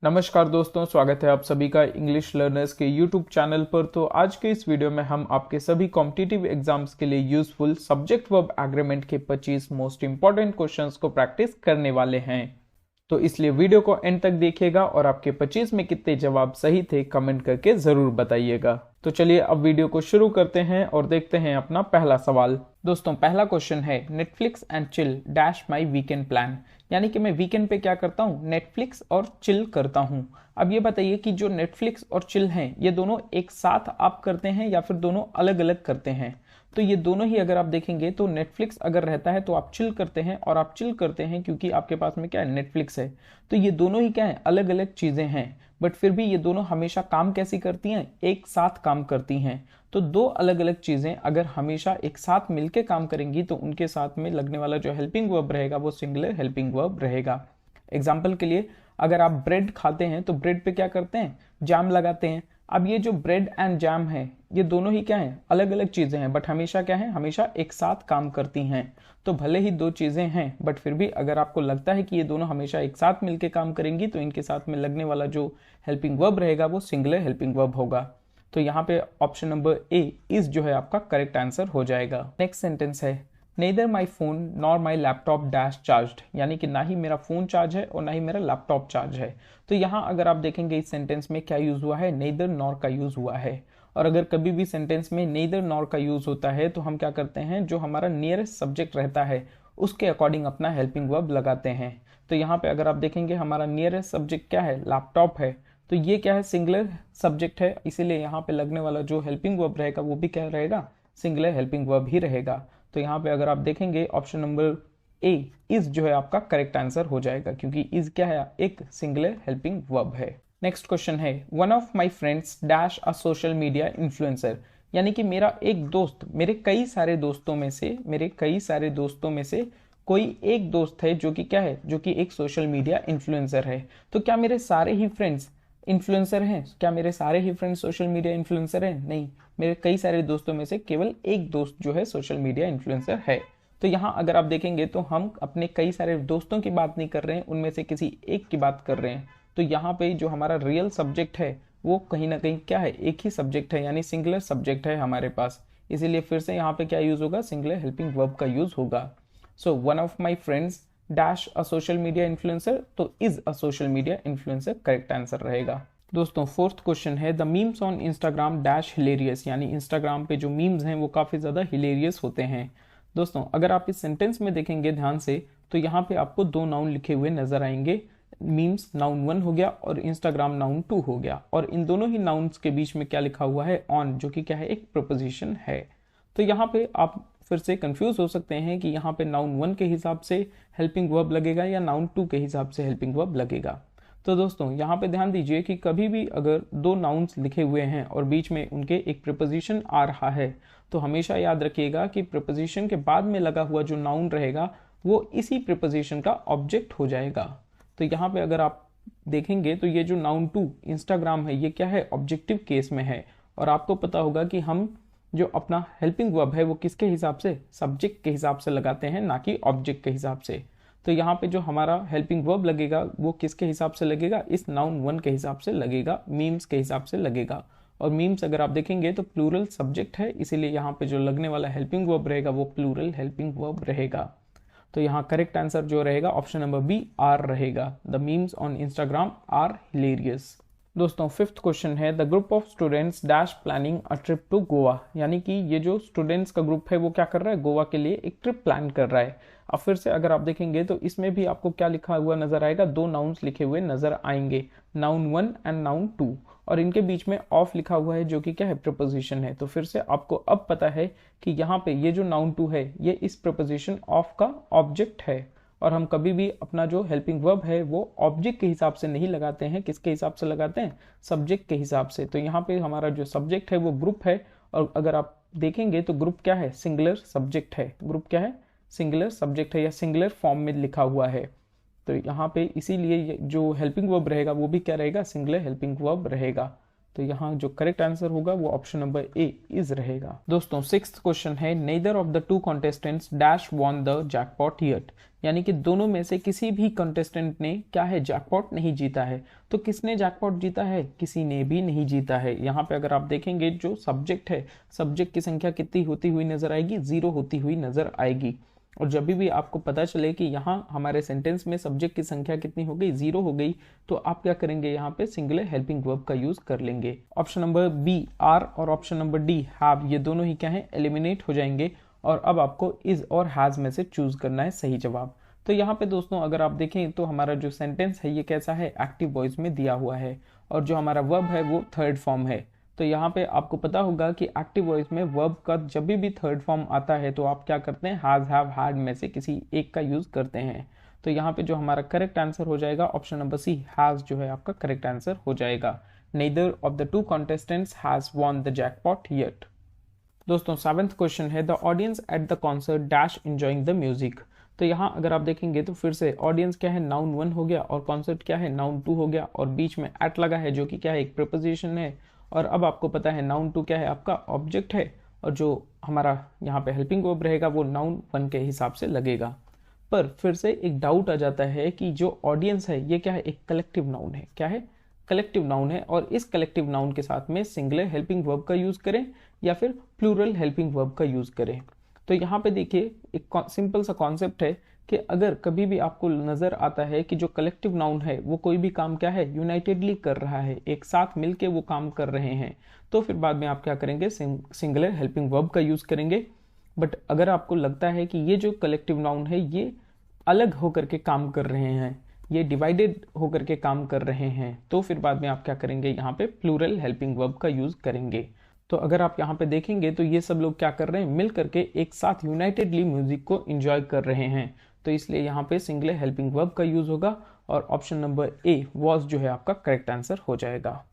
नमस्कार दोस्तों, स्वागत है आप सभी का इंग्लिश लर्नर्स के यूट्यूब चैनल पर। तो आज के इस वीडियो में हम आपके सभी कॉम्पिटिटिव एग्जाम्स के लिए यूजफुल सब्जेक्ट वर्ब एग्रीमेंट के 25 मोस्ट इंपॉर्टेंट क्वेश्चंस को प्रैक्टिस करने वाले हैं। तो इसलिए वीडियो को एंड तक देखिएगा और आपके 25 में कितने जवाब सही थे कमेंट करके जरूर बताइएगा। तो चलिए अब वीडियो को शुरू करते हैं और देखते हैं अपना पहला सवाल। दोस्तों पहला क्वेश्चन है Netflix and chill dash my weekend plan, यानी कि मैं वीकेंड पे क्या करता हूँ, नेटफ्लिक्स और चिल करता हूँ। अब ये बताइए कि जो नेटफ्लिक्स और चिल हैं ये दोनों एक साथ आप करते हैं या फिर दोनों अलग अलग करते हैं। तो ये दोनों ही अगर आप देखेंगे तो नेटफ्लिक्स अगर रहता है तो आप चिल करते हैं और आप चिल करते हैं क्योंकि आपके पास में क्या है, नेटफ्लिक्स है। तो ये दोनों ही क्या है, अलग अलग चीजें हैं, बट फिर भी ये दोनों हमेशा काम कैसी करती हैं, एक साथ काम करती हैं। तो दो अलग अलग चीजें अगर हमेशा एक साथ मिलकर काम करेंगी तो उनके साथ में लगने वाला जो हेल्पिंग वर्ब रहेगा वो सिंगुलर हेल्पिंग वर्ब रहेगा। एग्जाम्पल के लिए अगर आप ब्रेड खाते हैं तो ब्रेड पे क्या करते हैं, जैम लगाते हैं। अब ये जो ब्रेड एंड जैम है ये दोनों ही क्या है, अलग अलग चीजें हैं, बट हमेशा क्या है, हमेशा एक साथ काम करती हैं। तो भले ही दो चीजें हैं बट फिर भी अगर आपको लगता है कि ये दोनों हमेशा एक साथ मिलकर काम करेंगी तो इनके साथ में लगने वाला जो हेल्पिंग वर्ब रहेगा वो सिंगुलर हेल्पिंग वर्ब होगा। तो यहाँ पे ऑप्शन नंबर ए इज जो है आपका करेक्ट आंसर हो जाएगा। नेक्स्ट सेंटेंस है neither my phone nor my laptop dash charged, यानी कि ना ही मेरा फोन चार्ज है और ना ही मेरा लैपटॉप चार्ज है। तो यहाँ अगर आप देखेंगे इस सेंटेंस में क्या यूज हुआ है, नेदर नॉर का यूज हुआ है। और अगर कभी भी सेंटेंस में नेदर नॉर का यूज होता है तो हम क्या करते हैं, जो हमारा नियरेस्ट सब्जेक्ट रहता है उसके अकॉर्डिंग अपना हेल्पिंग वर्ब लगाते हैं। तो यहाँ पे अगर आप देखेंगे हमारा नियरेस्ट सब्जेक्ट क्या है, लैपटॉप है। तो ये क्या है, सिंगुलर सब्जेक्ट है, इसीलिए यहाँ पे लगने वाला जो हेल्पिंग वर्ब रहेगा वो भी क्या रहेगा, सिंगुलर हेल्पिंग वर्ब ही रहेगा। तो यहाँ पे अगर आप देखेंगे ऑप्शन नंबर ए इज जो है आपका करेक्ट आंसर हो जाएगा, क्योंकि इज क्या है, एक सिंगुलर हेल्पिंग वर्ब है। नेक्स्ट क्वेश्चन है one of my friends dash a social media influencer, यानी कि मेरा एक दोस्त मेरे कई सारे दोस्तों में से कोई एक दोस्त है जो कि क्या है, जो कि एक सोशल मीडिया इन्फ्लुएंसर है। तो क्या मेरे सारे ही फ्रेंड्स इन्फ्लुएंसर हैं, क्या मेरे सारे ही फ्रेंड्स सोशल मीडिया इन्फ्लुएंसर हैं? नहीं, मेरे कई सारे दोस्तों में से केवल एक दोस्त जो है सोशल मीडिया इन्फ्लुएंसर है। तो यहाँ अगर आप देखेंगे तो हम अपने कई सारे दोस्तों की बात नहीं कर रहे हैं, उनमें से किसी एक की बात कर रहे हैं। तो यहाँ पे जो हमारा रियल सब्जेक्ट है वो कहीं ना कहीं क्या है, एक ही सब्जेक्ट है, यानी सिंगुलर सब्जेक्ट है हमारे पास। इसीलिए फिर से यहाँ पे क्या यूज होगा, सिंगुलर हेल्पिंग वर्ब का यूज होगा। So one of my friends dash a social media influencer, तो is a social media influencer correct answer रहेगा। दोस्तों फोर्थ क्वेश्चन है the memes on Instagram dash hilarious, यानी इंस्टाग्राम पे जो मीम्स हैं वो काफी ज्यादा हिलेरियस होते हैं। दोस्तों अगर आप इस सेंटेंस में देखेंगे ध्यान से तो यहाँ पे आपको दो नाउन लिखे हुए नजर आएंगे। मीम्स नाउन 1 हो गया और इंस्टाग्राम नाउन 2 हो गया, और इन दोनों ही नाउन्स के बीच में क्या लिखा हुआ है, ऑन, जो कि क्या है, एक प्रपोजिशन है। तो यहाँ पे आप फिर से कंफ्यूज हो सकते हैं कि यहाँ पे नाउन 1 के हिसाब से हेल्पिंग वर्ब लगेगा या नाउन 2 के हिसाब से हेल्पिंग वर्ब लगेगा। तो दोस्तों यहाँ पे ध्यान दीजिए कि कभी भी अगर दो नाउन्स लिखे हुए हैं और बीच में उनके एक प्रीपोजिशन आ रहा है तो हमेशा याद रखिएगा कि प्रीपोजिशन के बाद में लगा हुआ जो नाउन रहेगा वो इसी प्रीपोजिशन का ऑब्जेक्ट हो जाएगा। तो यहाँ पे अगर आप देखेंगे तो ये जो नाउन 2 इंस्टाग्राम है ये क्या है, ऑब्जेक्टिव केस में है। और आपको पता होगा कि हम जो अपना हेल्पिंग वर्ब है वो किसके हिसाब से, सब्जेक्ट के हिसाब से लगाते हैं, ना कि ऑब्जेक्ट के हिसाब से। तो यहाँ पे जो हमारा हेल्पिंग वर्ब लगेगा वो किसके हिसाब से लगेगा, इस नाउन 1 के हिसाब से लगेगा, मीम्स के हिसाब से लगेगा। और मीम्स अगर आप देखेंगे तो प्लूरल सब्जेक्ट है, इसीलिए यहाँ पे जो लगने वाला हेल्पिंग वर्ब रहेगा वो प्लूरल हेल्पिंग वर्ब रहेगा। तो यहाँ करेक्ट आंसर जो रहेगा ऑप्शन नंबर बी आर रहेगा, the memes on Instagram are hilarious. दोस्तों फिफ्थ क्वेश्चन है the group of students dash planning a trip to Goa, यानी कि ये जो स्टूडेंट्स का ग्रुप है वो क्या कर रहा है, गोवा के लिए एक ट्रिप प्लान कर रहा है। अब फिर से अगर आप देखेंगे तो इसमें भी आपको क्या लिखा हुआ नजर आएगा, दो नाउन्स लिखे हुए नजर आएंगे, नाउन 1 एंड नाउन 2, और इनके बीच में ऑफ लिखा हुआ है जो कि क्या है, प्रपोजिशन है। तो फिर से आपको अब पता है कि यहाँ पे ये जो नाउन 2 है ये इस प्रपोजिशन ऑफ का ऑब्जेक्ट है, और हम कभी भी अपना जो हेल्पिंग वर्ब है वो ऑब्जेक्ट के हिसाब से नहीं लगाते हैं, किसके हिसाब से लगाते हैं, सब्जेक्ट के हिसाब से। तो यहाँ पे हमारा जो सब्जेक्ट है वो ग्रुप है, और अगर आप देखेंगे तो ग्रुप क्या है, सिंगुलर सब्जेक्ट है, ग्रुप क्या है, सिंगुलर सब्जेक्ट है या सिंगुलर फॉर्म में लिखा हुआ है। तो यहाँ पे इसीलिए जो हेल्पिंग वर्ब रहेगा वो भी क्या रहेगा, सिंगुलर हेल्पिंग वर्ब रहेगा। तो यहाँ जो करेक्ट आंसर होगा वो ऑप्शन नंबर ए इज रहेगा। दोस्तों 6th क्वेश्चन है, neither of the two contestants dash won the jackpot yet, यानी कि दोनों में से किसी भी कंटेस्टेंट ने क्या है जैकपॉट नहीं जीता है। तो किसने जैकपॉट जीता है? किसी ने भी नहीं जीता है। यहाँ पे अगर आप देखेंगे जो सब्जेक्ट है, सब्जेक्ट की संख्या कितनी होती हुई नजर आएगी? 0 होती हुई नजर आएगी। और जब भी आपको पता चले कि यहाँ हमारे सेंटेंस में सब्जेक्ट की संख्या कितनी हो गई? 0 हो गई, तो आप क्या करेंगे? यहाँ पे सिंगुलर हेल्पिंग वर्ब का यूज कर लेंगे। ऑप्शन नंबर बी आर और ऑप्शन नंबर डी हैव, ये दोनों ही क्या है? एलिमिनेट हो जाएंगे। और अब आपको इज और हैज में से चूज करना है सही जवाब। तो यहाँ पे दोस्तों अगर आप देखें तो हमारा जो सेंटेंस है ये कैसा है? एक्टिव वॉइस में दिया हुआ है, और जो हमारा वर्ब है वो थर्ड फॉर्म है। तो यहाँ पे आपको पता होगा कि एक्टिव वॉइस में वर्ब का जब भी थर्ड फॉर्म आता है तो आप क्या करते हैं? हैज, हैव, हैड में से किसी एक का यूज करते हैं। तो यहाँ पे जो हमारा करेक्ट आंसर हो जाएगा ऑप्शन नंबर सी, हैज जो है आपका करेक्ट आंसर हो जाएगा। Neither of the two contestants has won the jackpot yet. दोस्तों 7th क्वेश्चन है, the audience at the concert dash enjoying the music. तो यहाँ अगर आप देखेंगे तो फिर से ऑडियंस क्या है? नाउन 1 हो गया, और कॉन्सर्ट क्या है? नाउन 2 हो गया, और बीच में एट लगा है जो कि क्या है? एक प्रीपोजिशन है। और अब आपको पता है नाउन 2 क्या है? आपका ऑब्जेक्ट है, और जो हमारा यहाँ पे हेल्पिंग वर्ब रहेगा वो नाउन 1 के हिसाब से लगेगा। पर फिर से एक डाउट आ जाता है कि जो ऑडियंस है ये क्या है? एक कलेक्टिव नाउन है। क्या है? कलेक्टिव नाउन है, और इस कलेक्टिव नाउन के साथ में सिंगुलर हेल्पिंग वर्ब का यूज करें या फिर प्लूरल हेल्पिंग वर्ब का यूज करें। तो यहाँ पे देखिए एक सिंपल सा कॉन्सेप्ट है कि अगर कभी भी आपको नजर आता है कि जो कलेक्टिव नाउन है वो कोई भी काम क्या है? यूनाइटेडली कर रहा है, एक साथ मिलके वो काम कर रहे हैं, तो फिर बाद में आप क्या करेंगे? सिंगुलर हेल्पिंग वर्ब का यूज करेंगे। बट अगर आपको लगता है कि ये जो कलेक्टिव नाउन है ये अलग होकर के काम कर रहे हैं, ये डिवाइडेड होकर के काम कर रहे हैं, तो फिर बाद में आप क्या करेंगे? यहाँ पे प्लूरल हेल्पिंग वर्ब का यूज करेंगे। तो अगर आप यहाँ पे देखेंगे तो ये सब लोग क्या कर रहे हैं? मिल करके एक साथ यूनाइटेडली म्यूजिक को एंजॉय कर रहे हैं, तो इसलिए यहाँ पे सिंगुलर हेल्पिंग वर्ब का यूज होगा, और ऑप्शन नंबर ए वॉज जो है आपका करेक्ट आंसर हो जाएगा।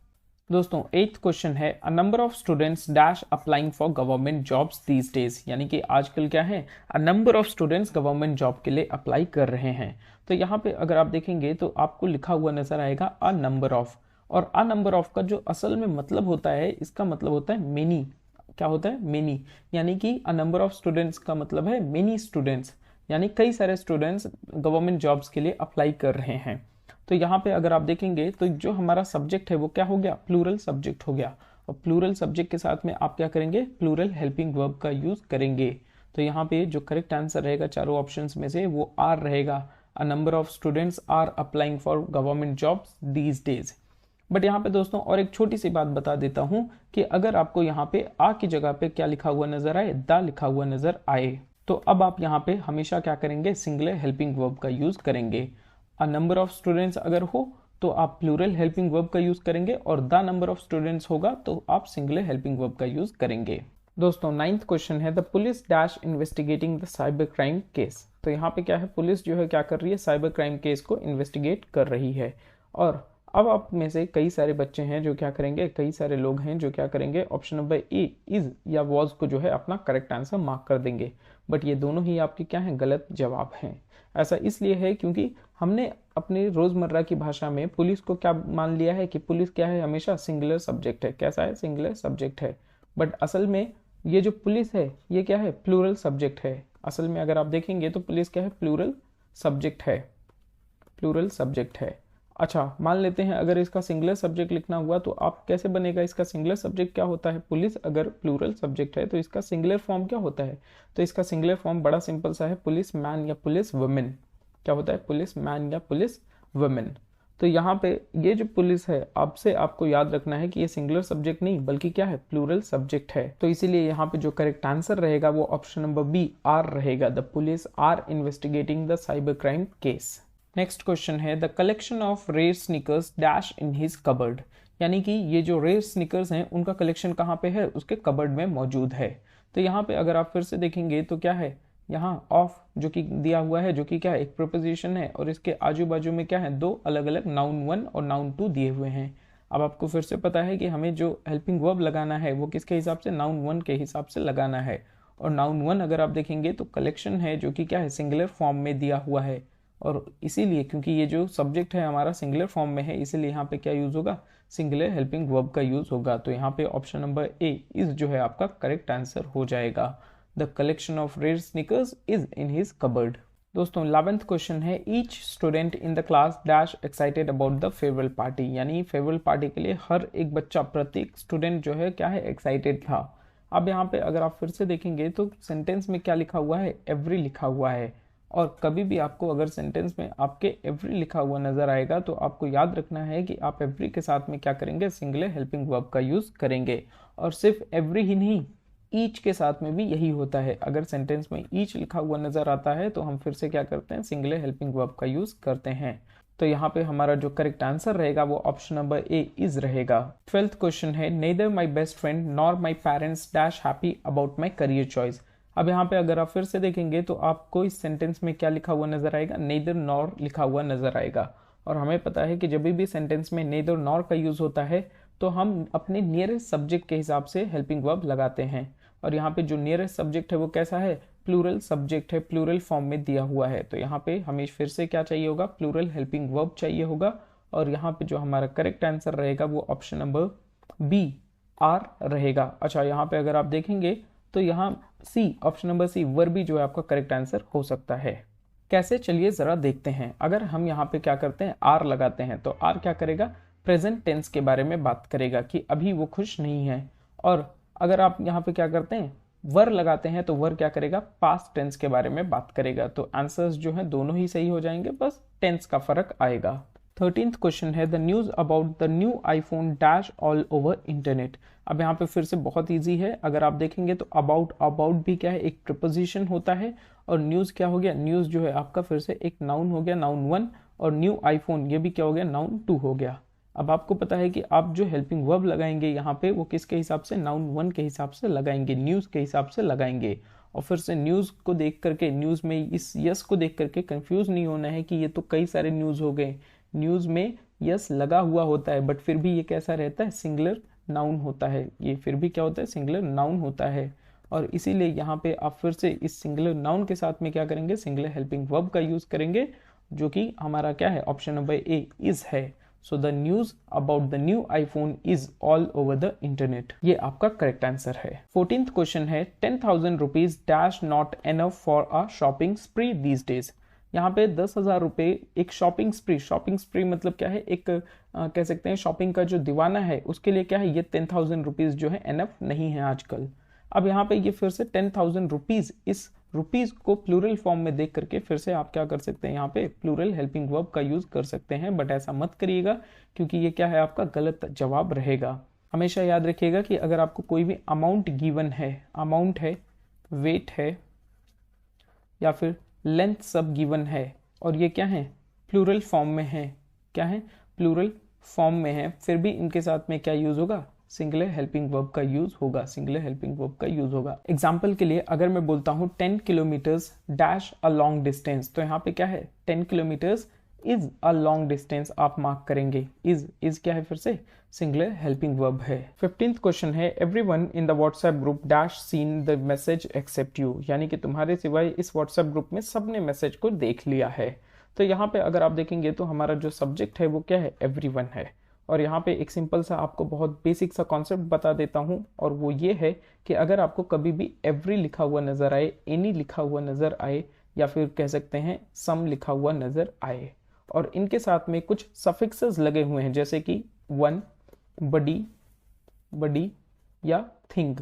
दोस्तों 8th क्वेश्चन है, अ number of students dash applying for government jobs these days, यानी कि आजकल क्या है? अ number of students government job के लिए अप्लाई कर रहे हैं। तो यहाँ पे अगर आप देखेंगे तो आपको लिखा हुआ नजर आएगा अ नंबर ऑफ, और अ नंबर ऑफ का जो असल में मतलब होता है, इसका मतलब होता है मेनी। क्या होता है? मेनी, यानी कि अ नंबर ऑफ स्टूडेंट्स का मतलब है मेनी स्टूडेंट्स, यानी कई सारे स्टूडेंट्स गवर्नमेंट जॉब्स के लिए अप्लाई कर रहे हैं। तो यहाँ पे अगर आप देखेंगे तो जो हमारा सब्जेक्ट है वो क्या हो गया? प्लूरल सब्जेक्ट हो गया, और प्लूरल सब्जेक्ट के साथ में आप क्या करेंगे? प्लूरल हेल्पिंग वर्ब का यूज करेंगे। तो यहाँ पे जो करेक्ट आंसर रहेगा चारों ऑप्शंस में से वो आर रहेगा, a number of students are applying for government jobs these days. But यहाँ पे दोस्तों और एक छोटी सी बात बता देता हूँ कि अगर आपको यहाँ पे आ की जगह पे क्या लिखा हुआ नजर आए? द लिखा हुआ नजर आए, तो अब आप यहाँ पे हमेशा क्या करेंगे? सिंगुलर हेल्पिंग वर्ब का यूज करेंगे। अ नंबर ऑफ स्टूडेंट्स अगर हो तो आप प्लूरल हेल्पिंग वर्ब का यूज करेंगे, और द नंबर ऑफ स्टूडेंट्स होगा तो आप सिंगुलर हेल्पिंग वर्ब का यूज करेंगे। दोस्तों 9th क्वेश्चन है, the police dash investigating the cyber crime case. तो यहाँ पे क्या है? पुलिस जो है क्या कर रही है? साइबर क्राइम केस को इन्वेस्टिगेट कर रही है। और अब आप में से कई सारे बच्चे हैं जो क्या करेंगे? कई सारे लोग हैं जो क्या करेंगे? ऑप्शन नंबर ए इज या वॉज को जो है अपना करेक्ट आंसर मार्क कर देंगे। बट ये दोनों ही आपके क्या हैं? गलत जवाब हैं। ऐसा इसलिए है क्योंकि हमने अपने रोजमर्रा की भाषा में पुलिस को क्या मान लिया है कि पुलिस क्या है? हमेशा सिंगुलर सब्जेक्ट है। कैसा है? सिंगुलर सब्जेक्ट है। बट असल में ये जो पुलिस है ये क्या है? प्लूरल सब्जेक्ट है। असल में अगर आप देखेंगे तो पुलिस क्या है? प्लूरल सब्जेक्ट है। प्लूरल सब्जेक्ट है। अच्छा मान लेते हैं अगर इसका सिंगुलर सब्जेक्ट लिखना हुआ तो आप कैसे बनेगा? इसका सिंगुलर सब्जेक्ट क्या होता है? पुलिस। अगर प्लूरल सब्जेक्ट है तो इसका सिंगुलर फॉर्म क्या होता है? तो इसका सिंगुलर फॉर्म बड़ा सिंपल सा है, पुलिस मैन या पुलिस वुमेन। क्या होता है? पुलिस मैन या पुलिस वुमेन। तो यहाँ पे ये जो पुलिस है आपसे आपको याद रखना है कि ये सिंगुलर सब्जेक्ट नहीं बल्कि क्या है? प्लूरल सब्जेक्ट है। तो इसीलिए यहाँ पे जो करेक्ट आंसर रहेगा वो ऑप्शन नंबर बी आर रहेगा, the police are investigating the cyber crime case. Next question है, the collection of rare sneakers dash in his cupboard, यानी कि ये जो रेयर स्नीकर्स हैं उनका कलेक्शन कहाँ पे है? उसके कबर्ड में मौजूद है। तो यहाँ पे अगर आप फिर से देखेंगे तो क्या है? यहाँ ऑफ जो कि दिया हुआ है, जो कि क्या है? एक प्रीपोजिशन है, और इसके आजू बाजू में क्या है? दो अलग अलग नाउन 1 और नाउन 2 दिए हुए हैं। अब आपको फिर से पता है कि हमें जो हेल्पिंग वर्ब लगाना है वो किसके हिसाब से? नाउन 1 के हिसाब से लगाना है। और नाउन 1 अगर आप देखेंगे तो कलेक्शन है जो कि क्या है? सिंगुलर फॉर्म में दिया हुआ है, और इसीलिए क्योंकि ये जो सब्जेक्ट है हमारा सिंगुलर फॉर्म में है, इसीलिए यहाँ पे क्या यूज होगा, सिंगुलर हेल्पिंग वर्ब का यूज होगा। तो यहाँ पे ऑप्शन नंबर ए इज जो है आपका करेक्ट आंसर हो जाएगा। The collection of red sneakers is in his cupboard. दोस्तों 11th क्वेश्चन है, each student in the class dash excited about the farewell party, यानी फेयरवेल पार्टी के लिए हर एक बच्चा, प्रत्येक स्टूडेंट जो है क्या है, एक्साइटेड था। अब यहाँ पे अगर आप फिर से देखेंगे तो सेंटेंस में क्या लिखा हुआ है, एवरी लिखा हुआ है। और कभी भी आपको अगर सेंटेंस में आपके एवरी लिखा हुआ नजर आएगा तो आपको याद रखना है कि आप एवरी के साथ में क्या करेंगे, सिंगुलर हेल्पिंग वर्ब का यूज करेंगे। और सिर्फ एवरी ही नहीं, ईच के साथ में भी यही होता है। अगर सेंटेंस में ईच लिखा हुआ नजर आता है तो हम फिर से क्या करते हैं, सिंगुलर हेल्पिंग वर्ब का यूज करते हैं। तो यहाँ पे हमारा जो करेक्ट आंसर रहेगा वो ऑप्शन नंबर ए इज रहेगा। 12th क्वेश्चन है, neither my best friend nor my parents dash happy about my career choice. अब यहाँ पे अगर आप फिर से देखेंगे तो आपको इस सेंटेंस में क्या लिखा हुआ नजर आएगा, नेदर नॉर लिखा हुआ नजर आएगा। और हमें पता है कि जब भी सेंटेंस में नेदर नॉर का यूज होता है तो हम अपने नियरेस्ट सब्जेक्ट के हिसाब से हेल्पिंग वर्ब लगाते हैं। और यहाँ पे जो नियरेस्ट सब्जेक्ट है वो कैसा है, प्लूरल सब्जेक्ट है, प्लूरल फॉर्म में दिया हुआ है। तो यहाँ पे हमें फिर से क्या चाहिए होगा, प्लूरल हेल्पिंग वर्ब चाहिए होगा। और यहाँ पे जो हमारा करेक्ट आंसर रहेगा वो ऑप्शन नंबर बी आर रहेगा। अच्छा, यहाँ पे अगर आप देखेंगे तो यहाँ सी, ऑप्शन नंबर सी वर्बी जो है आपका करेक्ट आंसर हो सकता है। कैसे, चलिए जरा देखते हैं। अगर हम यहाँ पे क्या करते हैं, आर लगाते हैं तो आर क्या करेगा, प्रेजेंट टेंस के बारे में बात करेगा कि अभी वो खुश नहीं है। और अगर आप यहाँ पे क्या करते हैं, वर लगाते हैं तो वर क्या करेगा, पास्ट टेंस के बारे में बात करेगा। तो आंसर्स जो है दोनों ही सही हो जाएंगे, बस टेंस का फर्क आएगा। 13th क्वेश्चन है, the news about the new iPhone dash all over internet. अब यहाँ पे फिर से बहुत इजी है। अगर आप देखेंगे तो अबाउट भी क्या है, एक प्रिपोजिशन होता है। और न्यूज क्या हो गया, न्यूज जो है आपका फिर से एक नाउन हो गया, नाउन 1। और न्यू आईफोन ये भी क्या हो गया, नाउन 2 हो गया। अब आपको पता है कि आप जो हेल्पिंग वर्ब लगाएंगे यहाँ पे वो किसके हिसाब से, नाउन 1 के हिसाब से लगाएंगे, न्यूज के हिसाब से लगाएंगे। और फिर से न्यूज को देख करके, न्यूज में इस यस को देख करके कंफ्यूज नहीं होना है कि ये तो कई सारे न्यूज हो गए। न्यूज में यस लगा हुआ होता है बट फिर भी ये कैसा रहता है, सिंगुलर नाउन होता है। ये फिर भी क्या होता है, सिंगुलर नाउन होता है। और इसीलिए यहाँ पे आप फिर से इस सिंगुलर नाउन के साथ में क्या करेंगे, सिंगुलर हेल्पिंग वर्ब का यूज करेंगे, जो कि हमारा क्या है, ऑप्शन नंबर ए इज है। So the news about the new iPhone is all over the internet, ये आपका करेक्ट आंसर है। 14th क्वेश्चन है, 10,000 rupees dash not enough for a shopping स्प्री these days. यहाँ पे 10,000 रुपए एक शॉपिंग स्प्री मतलब क्या है, एक कह सकते हैं शॉपिंग का जो दीवाना है उसके लिए क्या है, ये 10,000 रुपीज जो है एनफ नहीं है आजकल। अब यहाँ पे ये फिर से 10,000 रुपीज, इस रुपीज को प्लूरल फॉर्म में देख करके फिर से आप क्या कर सकते हैं, यहाँ पे प्लूरल हेल्पिंग वर्ब का यूज कर सकते हैं। बट ऐसा मत करिएगा क्योंकि ये क्या है, आपका गलत जवाब रहेगा। हमेशा याद रखिएगा कि अगर आपको कोई भी अमाउंट गिवन है, अमाउंट है, वेट है या फिर लेंथ सब गिवन है और ये क्या है, प्लूरल फॉर्म में है, क्या है, प्लूरल फॉर्म में है, फिर भी इनके साथ में क्या यूज होगा, सिंगुलर हेल्पिंग वर्ब का यूज होगा, सिंगुलर हेल्पिंग वर्ब का यूज होगा। एग्जाम्पल के लिए अगर मैं बोलता हूं 10 kilometres dash a long distance, तो यहाँ पे क्या है, 10 kilometres is a long distance आप मार्क करेंगे। इज क्या है, फिर से सिंगुलर हेल्पिंग वर्ब है। 15th क्वेश्चन है, everyone in the WhatsApp group dash seen the message except you, यानी कि तुम्हारे सिवाय इस व्हाट्सएप ग्रुप में सबने मैसेज को देख लिया है। तो यहाँ पे अगर आप देखेंगे तो हमारा जो सब्जेक्ट है वो क्या है, एवरीवन है। और यहाँ पे एक सिंपल सा आपको बहुत बेसिक सा कॉन्सेप्ट बता देता हूँ, और वो ये है कि अगर आपको कभी भी एवरी लिखा हुआ नजर आए, एनी लिखा हुआ नजर आए, या फिर कह सकते हैं सम लिखा हुआ नजर आए, और इनके साथ में कुछ सफिक्सेस लगे हुए हैं जैसे कि वन, बडी या थिंग,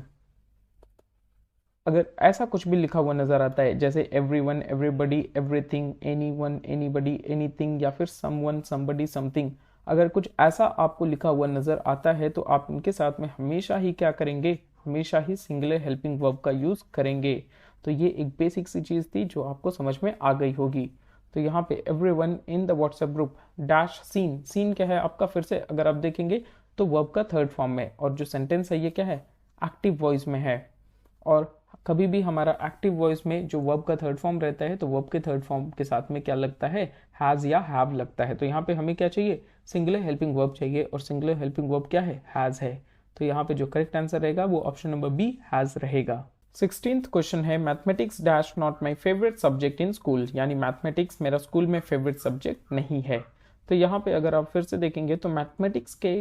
अगर ऐसा कुछ भी लिखा हुआ नजर आता है जैसे everyone, everybody, everything, anyone, anybody, anything, या फिर समवन, समबडी, समथिंग, अगर कुछ ऐसा आपको लिखा हुआ नजर आता है तो आप इनके साथ में हमेशा ही क्या करेंगे, हमेशा ही सिंगुलर हेल्पिंग वर्ब का यूज करेंगे। तो ये एक बेसिक सी चीज थी जो आपको समझ में आ गई होगी। तो यहाँ पे everyone in the WhatsApp group dash seen, seen क्या है आपका, फिर से अगर आप देखेंगे तो वर्ब का थर्ड फॉर्म में, और जो सेंटेंस है ये क्या है, एक्टिव वॉइस में है। और कभी भी हमारा एक्टिव वॉइस में जो वर्ब का थर्ड फॉर्म रहता है तो वर्ब के थर्ड फॉर्म के साथ में क्या लगता है, हैज या हैव लगता है। तो यहाँ पे हमें क्या चाहिए, सिंगुलर हेल्पिंग वर्ब चाहिए, और सिंगुलर हेल्पिंग वर्ब क्या है, हैज है। तो यहाँ पे जो करेक्ट आंसर रहेगा वो ऑप्शन नंबर बी, हैज रहेगा। 16th क्वेश्चन है mathematics dash not my favourite subject in school, यानी मैथमेटिक्स मेरा स्कूल में फेवरेट सब्जेक्ट नहीं है। तो यहाँ पे अगर आप फिर से देखेंगे तो मैथमेटिक्स के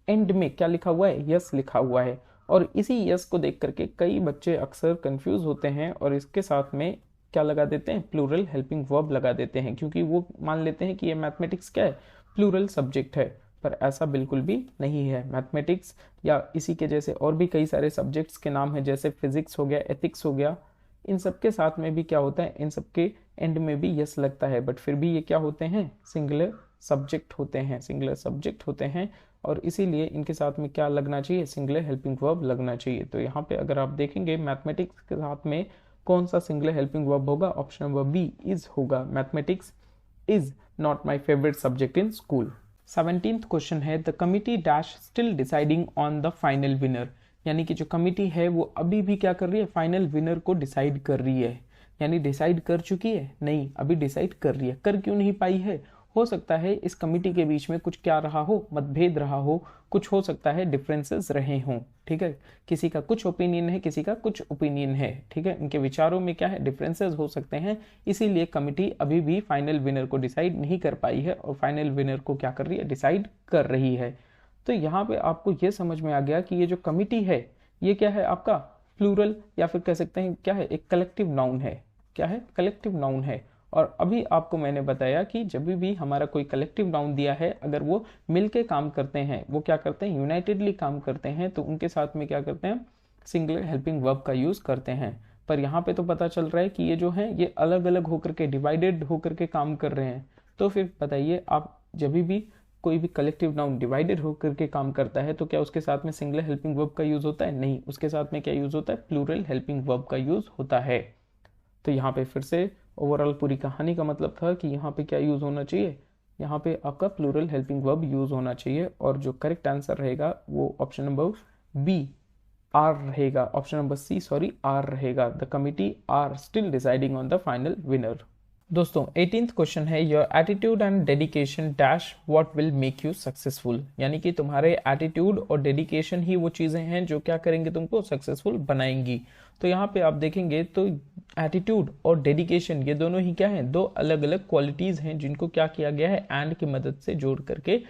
एंड में क्या लिखा हुआ है, यस लिखा हुआ है, और इसी यस को देख करके कई बच्चे अक्सर कंफ्यूज होते हैं और इसके साथ में क्या लगा देते हैं, प्लूरल हेल्पिंग वर्ब लगा देते हैं, क्योंकि वो मान लेते हैं कि ये मैथमेटिक्स क्या है, प्लूरल सब्जेक्ट है। पर ऐसा बिल्कुल भी नहीं है। मैथमेटिक्स या इसी के जैसे और भी कई सारे सब्जेक्ट्स के नाम हैं, जैसे फिजिक्स हो गया, एथिक्स हो गया, इन सब के साथ में भी क्या होता है, इन सब के एंड में भी यस लगता है, बट फिर भी ये क्या होते हैं, सिंगुलर सब्जेक्ट होते हैं, सिंगुलर सब्जेक्ट होते हैं, और इसीलिए इनके साथ में क्या लगना चाहिए, सिंगुलर हेल्पिंग वर्ब लगना चाहिए। तो यहाँ पे अगर आप देखेंगे मैथमेटिक्स के साथ में कौन सा सिंगुलर हेल्पिंग वर्ब होगा, ऑप्शन नंबर बी इज होगा। Mathematics is not my favourite subject in school. 17th question है the committee dash still deciding on the final winner, यानी कि जो कमिटी है वो अभी भी क्या कर रही है, फाइनल विनर को डिसाइड कर रही है। यानी डिसाइड कर चुकी है, नहीं, अभी डिसाइड कर रही है। कर क्यों नहीं पाई है, हो सकता है इस कमिटी के बीच में कुछ क्या रहा हो, मतभेद रहा हो, कुछ हो सकता है डिफरेंसेस रहे हों, ठीक है, किसी का कुछ ओपिनियन है, किसी का कुछ ओपिनियन है, ठीक है, इनके विचारों में क्या है, डिफरेंसेस हो सकते हैं, इसीलिए कमिटी अभी भी फाइनल विनर को डिसाइड नहीं कर पाई है और फाइनल विनर को क्या कर रही है, डिसाइड कर रही है। तो यहाँ पे आपको ये समझ में आ गया कि ये जो कमिटी है ये क्या है, आपका प्लूरल या फिर कह सकते हैं क्या है, एक कलेक्टिव नाउन है। क्या है, कलेक्टिव नाउन है। और अभी आपको मैंने बताया कि जब भी हमारा कोई कलेक्टिव नाउन दिया है, अगर वो मिलके काम करते हैं, वो क्या करते हैं, यूनाइटेडली काम करते हैं, तो उनके साथ में क्या करते हैं, सिंगुलर हेल्पिंग वर्ब का यूज करते हैं। पर यहाँ पे तो पता चल रहा है कि ये जो है ये अलग अलग होकर के, डिवाइडेड होकर के काम कर रहे हैं। तो फिर बताइए आप, जब भी कोई भी कलेक्टिव नाउन डिवाइडेड होकर के काम करता है तो क्या उसके साथ में सिंगुलर हेल्पिंग वर्ब का यूज होता है, नहीं, उसके साथ में क्या यूज होता है, प्लूरल हेल्पिंग वर्ब का यूज होता है। तो यहाँ पे फिर से ओवरऑल पूरी कहानी का मतलब था कि यहाँ पे क्या यूज होना चाहिए, यहाँ पे आपका प्लूरल हेल्पिंग वर्ब यूज होना चाहिए, और जो करेक्ट आंसर रहेगा वो ऑप्शन नंबर बी आर रहेगा, option number C sorry are रहेगा। The committee are still deciding on the final winner. दोस्तों 18th क्वेश्चन है your attitude and dedication dash what will make you successful, यानी कि तुम्हारे attitude और dedication ही वो चीजें हैं जो क्या करेंगे, तुमको सक्सेसफुल बनाएंगी। तो यहाँ पे आप देखेंगे तो एटीट्यूड और डेडिकेशन ये दोनों ही क्या हैं, दो अलग अलग क्वालिटीज हैं जिनको क्या किया गया है, एंड की मदद से जोड़ करके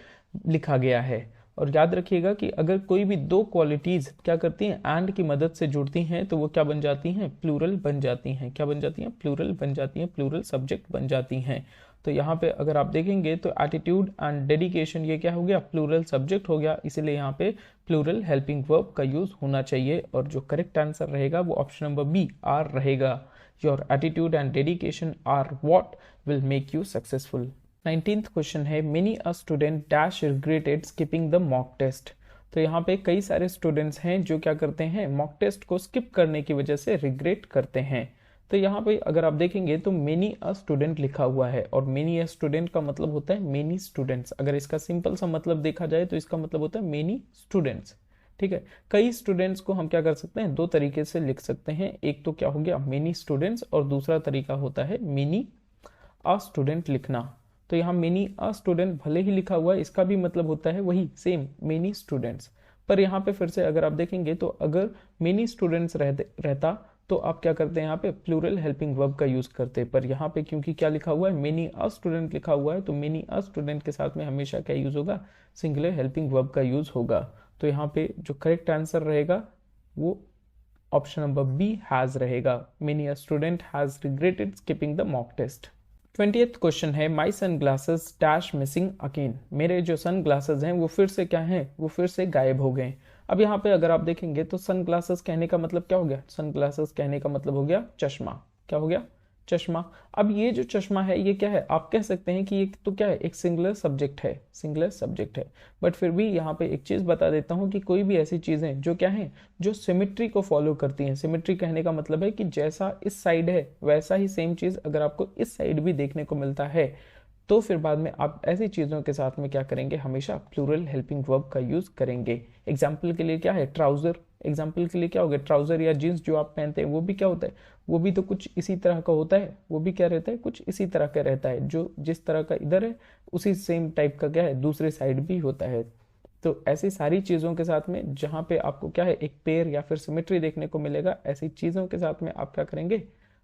लिखा गया है। और याद रखिएगा कि अगर कोई भी दो क्वालिटीज क्या करती हैं, एंड की मदद से जुड़ती हैं, तो वो क्या बन जाती हैं, प्लूरल बन जाती हैं। क्या बन जाती हैं, प्लूरल बन जाती हैं, प्लूरल सब्जेक्ट बन जाती हैं। तो यहाँ पे अगर आप देखेंगे तो एटीट्यूड एंड डेडिकेशन ये क्या हो गया, प्लूरल सब्जेक्ट हो गया, इसलिए यहाँ पे प्लूरल हेल्पिंग वर्ब का यूज होना चाहिए, और जो करेक्ट आंसर रहेगा वो ऑप्शन नंबर बी आर रहेगा। Your attitude and dedication are what will make you successful. 19th question है many a student dash regretted skipping the mock test. तो यहाँ पे कई सारे स्टूडेंट्स हैं जो क्या करते हैं, मॉक टेस्ट को स्किप करने की वजह से रिग्रेट करते हैं। तो यहाँ पे अगर आप देखेंगे तो मेनी अ स्टूडेंट लिखा हुआ है, और मेनी अ स्टूडेंट का मतलब होता है मेनी स्टूडेंट्स। अगर इसका सिंपल सा मतलब देखा जाए तो इसका मतलब होता है मेनी स्टूडेंट्स, ठीक है। कई स्टूडेंट्स को हम क्या कर सकते हैं, दो तरीके से लिख सकते हैं, एक तो क्या हो गया मेनी स्टूडेंट्स, और दूसरा तरीका होता है मेनी अ स्टूडेंट लिखना। तो यहाँ मेनी अ स्टूडेंट भले ही लिखा हुआ है, इसका भी मतलब होता है वही सेम मेनी स्टूडेंट्स। पर यहाँ पे फिर से अगर आप देखेंगे तो अगर मेनी स्टूडेंट्स रहता तो आप क्या करते हैं, यहाँ पे प्लूरल हेल्पिंग वर्ब का यूज करते। पर यहाँ पे क्योंकि क्या लिखा हुआ है, मेनी अ स्टूडेंट लिखा हुआ है, तो मेनी अ स्टूडेंट के साथ में हमेशा क्या यूज होगा, सिंगुलर हेल्पिंग वर्ब का यूज होगा। तो यहाँ पे जो करेक्ट आंसर रहेगा वो ऑप्शन नंबर बी हैज रहेगा। Many a student has regretted skipping the mock test. 20th question है my sun glasses dash missing again. मेरे जो सन ग्लासेस हैं वो फिर से क्या हैं, वो फिर से गायब हो गए। अब यहाँ पे अगर आप देखेंगे तो सन ग्लासेस कहने का मतलब क्या हो गया, सन ग्लासेस कहने का मतलब हो गया चश्मा। क्या हो गया, चश्मा। अब ये जो चश्मा है ये क्या है, आप कह सकते हैं कि ये तो क्या है, एक सिंगुलर सब्जेक्ट है, सिंगुलर सब्जेक्ट है। बट फिर भी यहाँ पे एक चीज बता देता हूँ कि कोई भी ऐसी चीजें जो क्या है, जो सिमेट्री को फॉलो करती हैं। सिमेट्री कहने का मतलब है कि जैसा इस साइड है वैसा ही सेम चीज अगर आपको इस साइड भी देखने को मिलता है, तो फिर बाद में आप ऐसी चीजों के साथ में क्या करेंगे, हमेशा प्लूरल हेल्पिंग वर्ब का यूज करेंगे। एग्जाम्पल के लिए क्या है, ट्राउजर। एग्जाम्पल के लिए क्या हो गया, ट्राउजर या जीन्स जो आप पहनते हैं वो भी क्या होता है, वो भी तो कुछ इसी तरह का होता है, वो भी क्या रहता है, कुछ इसी तरह का रहता है, जो जिस तरह का इधर है उसी सेम टाइप का क्या है दूसरे साइड भी होता है। तो ऐसी सारी चीज़ों के साथ में जहाँ पे आपको क्या है एक पेयर या फिर सिमेट्री देखने को मिलेगा, ऐसी चीज़ों के साथ में आप क्या करेंगे,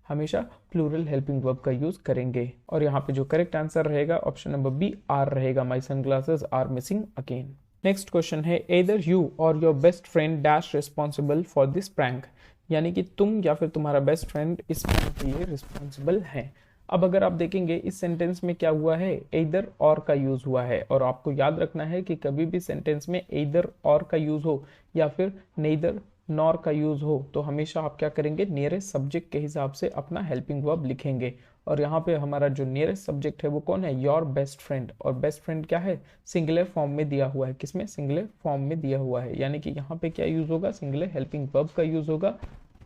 हमेशा प्लूरल हेल्पिंग वर्ब का यूज करेंगे। और यहाँ पे जो करेक्ट आंसर रहेगा ऑप्शन नंबर बी आर रहेगा, my sunglasses are missing again. Next question है either you or your best friend dash responsible for this prank, यानी कि तुम या फिर तुम्हारा बेस्ट फ्रेंड इस प्रैंक के लिए रिस्पॉन्सिबल है। अब अगर आप देखेंगे इस सेंटेंस में क्या हुआ है, एदर और का यूज हुआ है, और आपको याद रखना है कि कभी भी सेंटेंस में एदर और का यूज हो या फिर नेदर नॉर का यूज हो तो हमेशा आप क्या करेंगे, नियरेस्ट सब्जेक्ट के हिसाब से अपना हेल्पिंग वर्ब लिखेंगे। और यहाँ पे हमारा जो नियरेस्ट सब्जेक्ट है वो कौन है, योर बेस्ट फ्रेंड, और बेस्ट फ्रेंड क्या है, सिंगुलर फॉर्म में दिया हुआ है। किसमें, सिंगुलर फॉर्म में दिया हुआ है, यानी कि यहाँ पे क्या यूज होगा, सिंगुलर हेल्पिंग वर्ब का यूज होगा।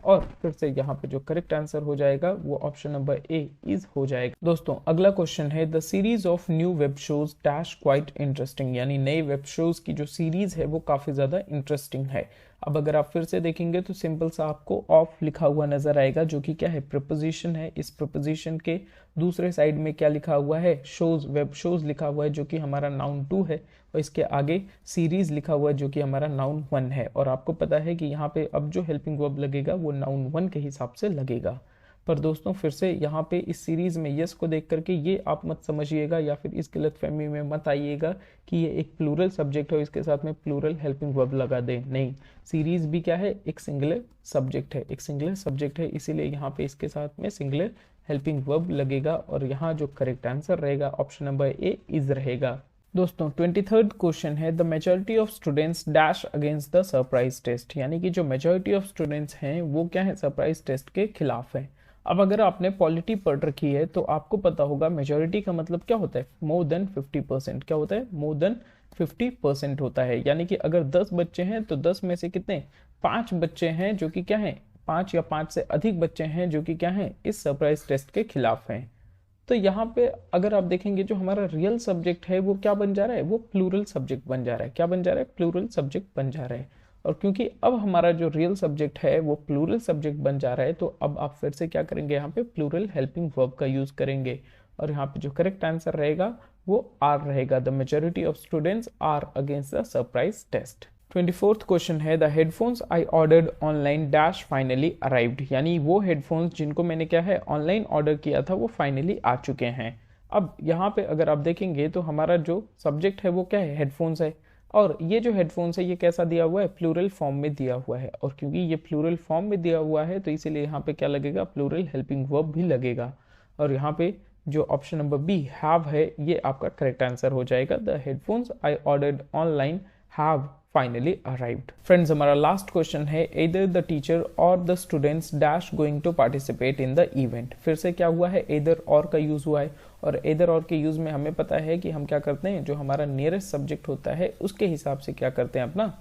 और फिर से यहाँ पे जो करेक्ट आंसर हो जाएगा वो ऑप्शन नंबर ए इज हो जाएगा। दोस्तों अगला क्वेश्चन है the series of new web shows dash quite interesting, यानी नए वेब शोज की जो सीरीज है वो काफी ज्यादा इंटरेस्टिंग है। अब अगर आप फिर से देखेंगे तो सिंपल सा आपको ऑफ लिखा हुआ नजर आएगा, जो कि क्या है, प्रीपोजिशन है। इस प्रीपोजिशन के दूसरे साइड में क्या लिखा हुआ है, शोज, वेब शोज लिखा हुआ है, जो कि हमारा नाउन 2 है, और इसके आगे सीरीज लिखा हुआ है जो कि हमारा नाउन 1 है। और आपको पता है कि यहाँ पे अब जो हेल्पिंग वर्ब लगेगा वो नाउन 1 के हिसाब से लगेगा। पर दोस्तों फिर से यहाँ पे इस सीरीज में यस को देख करके ये आप मत समझिएगा या फिर इस गलतफहमी में मत आइएगा कि ये एक प्लूरल सब्जेक्ट है, इसके साथ में प्लूरल हेल्पिंग वर्ब लगा दे। नहीं, सीरीज भी क्या है, एक सिंगुलर सब्जेक्ट है, एक सिंगुलर सब्जेक्ट है, इसीलिए यहाँ पे इसके साथ में सिंगुलर हेल्पिंग वर्ब लगेगा। और यहाँ जो करेक्ट आंसर रहेगा ऑप्शन नंबर ए इज रहेगा। दोस्तों 23rd क्वेश्चन है the majority of students dash against the surprise test, यानी कि जो मेजॉरिटी ऑफ स्टूडेंट्स हैं वो क्या है, सरप्राइज टेस्ट के खिलाफ है। अब अगर आपने पॉलिटी पढ़ रखी है तो आपको पता होगा मेजॉरिटी का मतलब क्या होता है, मोर देन 50%। क्या होता है, मोर देन 50% होता है, यानी कि अगर 10 बच्चे हैं तो 10 में से कितने, 5 बच्चे हैं जो कि क्या है, 5 या 5 से अधिक बच्चे हैं जो कि क्या है, इस सरप्राइज टेस्ट के खिलाफ हैं। तो यहाँ पे अगर आप देखेंगे जो हमारा रियल सब्जेक्ट है वो क्या बन जा रहा है, वो प्लूरल सब्जेक्ट बन जा रहा है। क्या बन जा रहा है, प्लूरल सब्जेक्ट बन जा रहा है। और क्योंकि अब हमारा जो रियल सब्जेक्ट है वो प्लूरल सब्जेक्ट बन जा रहा है तो अब आप फिर से क्या करेंगे, यहाँ पे प्लूरल हेल्पिंग वर्ब का यूज करेंगे। और यहाँ पे जो करेक्ट आंसर रहेगा वो आर रहेगा, the majority of students are against the surprise test. 24th question है the headphones I ordered online dash finally arrived, यानी वो हेडफोन्स जिनको मैंने क्या है ऑनलाइन ऑर्डर किया था वो फाइनली आ चुके हैं। अब यहाँ पे अगर आप देखेंगे तो हमारा जो सब्जेक्ट है वो क्या है, हेडफोन्स है, और ये जो हेडफोन्स है ये कैसा दिया हुआ है, प्लूरल फॉर्म में दिया हुआ है। और क्योंकि ये प्लूरल फॉर्म में दिया हुआ है तो इसीलिए यहाँ पे क्या लगेगा, प्लूरल हेल्पिंग वर्ब भी लगेगा। और यहाँ पे जो ऑप्शन नंबर बी हैव है ये आपका करेक्ट आंसर हो जाएगा, the headphones I ordered online have finally arrived. Friends हमारा लास्ट क्वेश्चन है either the teacher or the students dash going to participate in the event। फिर से क्या हुआ है, either और का यूज हुआ है, और either और के यूज में हमें पता है कि हम क्या करते हैं, जो हमारा नियरेस्ट सब्जेक्ट होता है उसके हिसाब से क्या करते हैं, अपना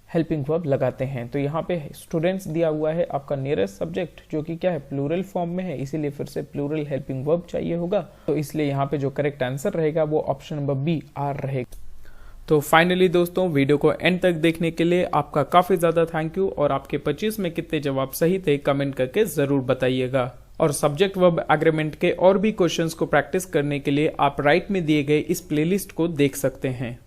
हेल्पिंग वर्ब लगाते हैं। तो यहाँ पे स्टूडेंट्स दिया हुआ है आपका नियरेस्ट सब्जेक्ट जो कि क्या है, प्लूरल फॉर्म में है, इसीलिए फिर से प्लूरल हेल्पिंग वर्ब चाहिए होगा। तो इसलिए यहाँ पे जो करेक्ट आंसर रहेगा वो ऑप्शन नंबर बी आर रहेगा। तो फाइनली दोस्तों वीडियो को एंड तक देखने के लिए आपका काफी ज्यादा थैंक यू, और आपके 25 में कितने जवाब सही थे कमेंट करके जरूर बताइएगा। और सब्जेक्ट वर्ब एग्रीमेंट के और भी क्वेश्चंस को प्रैक्टिस करने के लिए आप राइट में दिए गए इस प्लेलिस्ट को देख सकते हैं।